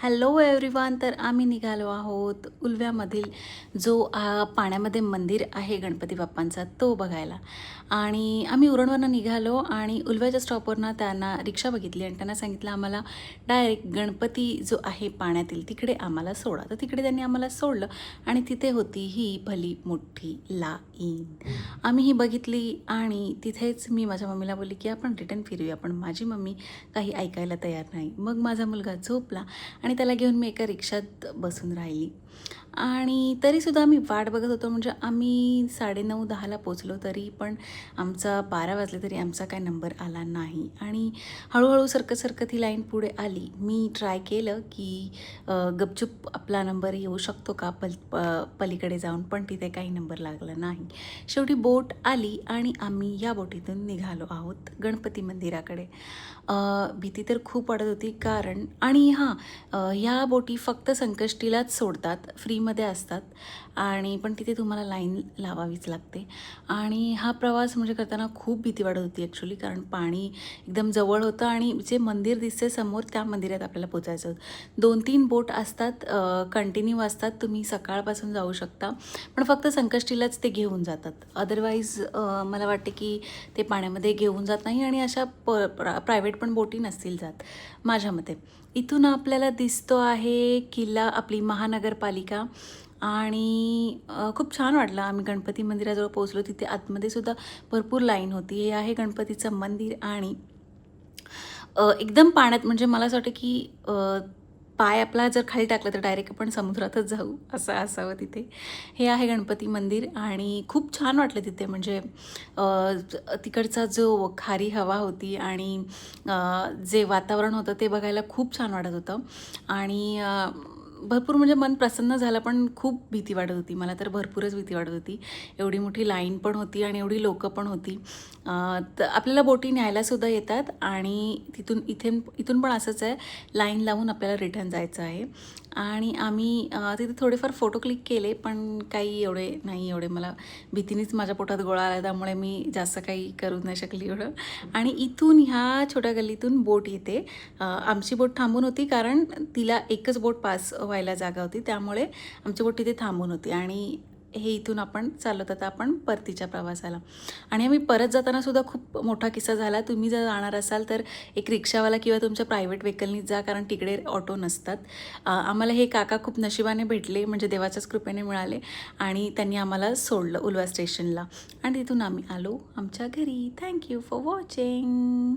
Hello everyone. तर आम्ही निघालो आहोत उल्व्यामधील जो पाण्यामध्ये मंदिर आहे गणपती बाप्पांचा तो बघायला. आणि आम्ही उरणवरनं निघालो आणि उल्व्याच्या स्टॉपवरनं त्यांना रिक्षा बघितली आणि त्यांना सांगितलं आम्हाला डायरेक्ट गणपती जो आहे पाण्यातील तिकडे आम्हाला सोडा. तर तिकडे त्यांनी आम्हाला सोडलं आणि तिथे होती ही भली मोठी लाईन. आम्ही ही बघितली आणि तिथेच मी माझ्या मम्मीला बोलली की आपण रिटर्न फिरूया, पण माझी मम्मी काही ऐकायला तयार नाही. मग माझा मुलगा झोपला आणि त्याला घेऊन मी एका रिक्षात बसून राहिली. आणि तरीसुद्धा आम्ही वाट बघत होतो. म्हणजे आम्ही 9:30-10ला पोचलो, तरी पण आमचा 12 वाजले तरी आमचा काय नंबर आला नाही. आणि हळूहळू सरकत ही लाईन पुढे आली. मी ट्राय केलं की गपचूप आपला नंबर येऊ शकतो का पलीकडे जाऊन, पण तिथे काही नंबर लागला नाही. शेवटी बोट आली आणि आम्ही या बोटीतून निघालो आहोत गणपती मंदिराकडे. भीती तर खूप वाटत होती कारण आणि ह्या बोटी फक्त संकष्टीलाच सोडतात, फ्रीमध्ये असतात आणि पण तिथे तुम्हाला लाईन लावावीच लागते. आणि हा प्रवास म्हणजे करताना खूप भीती वाटत होती ॲक्च्युली, कारण पाणी एकदम जवळ होतं आणि जे मंदिर दिसते समोर त्या मंदिरात आपल्याला पोचायचं होतं. 2-3 बोट असतात, कंटिन्यू असतात, तुम्ही सकाळपासून जाऊ शकता, पण फक्त संकष्टीलाच ते घेऊन जातात. अदरवाईज मला वाटते की ते पाण्यामध्ये घेऊन जात नाही आणि अशा प्रायव्हेट पण बोटी नसतील जात माझ्या मते. इथून आपल्याला दिसतो आहे किल्ला, आपली महानगरपालिका. आणि खूप छान वाटलं. आम्ही गणपती मंदिराजवळ पोहोचलो, तिथे आतमध्ये सुद्धा भरपूर लाईन होती. हे आहे गणपतीचं मंदिर आणि एकदम पाण्यात, म्हणजे मला असं वाटतं की पाय आपला जर खाली टाकला तर डायरेक्ट आपण समुद्रातच जाऊ असं असावं तिथे. हे आहे गणपती मंदिर आणि खूप छान वाटलं तिथे. म्हणजे तिकडचा जो खारी हवा होती आणि जे वातावरण होतं ते बघायला खूप छान वाटत होतं. आणि भरपूर म्हणजे मन प्रसन्न झालं, पण खूप भीती वाटत होती. मला तर भरपूरच भीती वाटत होती. एवढी मोठी लाईन पण होती आणि एवढी लोकं पण होती. तर आपल्याला बोटी न्यायलासुद्धा येतात आणि इथून पण असंच आहे, लाईन लावून आपल्याला रिटर्न जायचं आहे. आणि आम्ही तिथे थोडेफार फोटो क्लिक केले, पण काही एवढे नाही. एवढे मला भीतीनेच माझ्या पोटात गोळा आला, त्यामुळे मी जास्त काही करू नाही शकली एवढं. आणि इथून ह्या छोट्या गल्लीतून बोट येते. आमची बोट थांबून होती कारण तिला एकच बोट पास व्हायला जागा होती, त्यामुळे आमची बोट तिथे थांबून होती. आणि हे इथून आपण चालत आता आपण परतीच्या प्रवासाला. आणि आम्ही परत जाताना सुद्धा खूप मोठा किस्सा झाला. तुम्ही जर जाणार असाल तर एक रिक्षावाला किंवा तुमच्या प्रायव्हेट व्हेकलनीच जा, कारण तिकडे ऑटो नसतात. आम्हाला हे काका खूप नशिबाने भेटले, म्हणजे देवाच्याच कृपेने मिळाले आणि त्यांनी आम्हाला सोडलं उल्वा स्टेशनला आणि तिथून आम्ही आलो आमच्या घरी. Thank you for watching.